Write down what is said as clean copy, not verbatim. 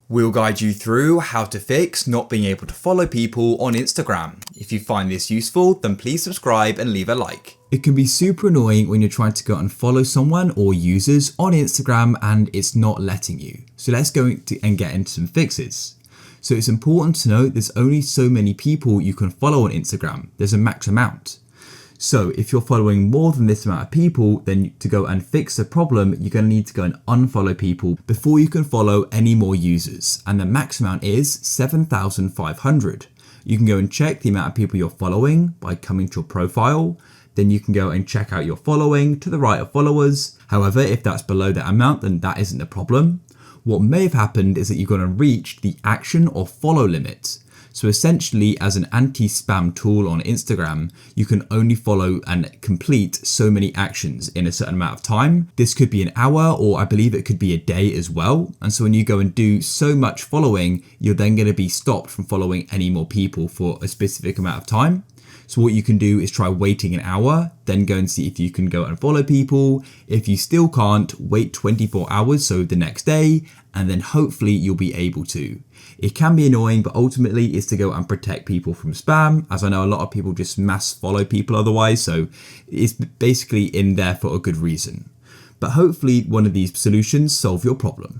We'll guide you through how to fix not being able to follow people on Instagram. If you find this useful, then please subscribe and leave a like. It can be super annoying when you're trying to go and follow someone or users on Instagram and it's not letting you. So let's go and get into some fixes. So it's important to note there's only so many people you can follow on Instagram. There's a max amount. So if you're following more than this amount of people, then to go and fix the problem, you're going to need to go and unfollow people before you can follow any more users. And the max amount is 7,500. You can go and check the amount of people you're following by coming to your profile. Then you can go and check out your following to the right of followers. However, if that's below that amount, then that isn't a problem. What may have happened is that you're going to reach the action or follow limit. So essentially, as an anti-spam tool on Instagram, you can only follow and complete so many actions in a certain amount of time. This could be an hour, or I believe it could be a day as well. And so when you go and do so much following, you're then going to be stopped from following any more people for a specific amount of time. So what you can do is try waiting an hour, then go and see if you can go and follow people. If you still can't, wait 24 hours, so the next day, and then hopefully you'll be able to. It can be annoying, but ultimately it's to go and protect people from spam, as I know a lot of people just mass follow people otherwise, so it's basically in there for a good reason. But hopefully one of these solutions solve your problem.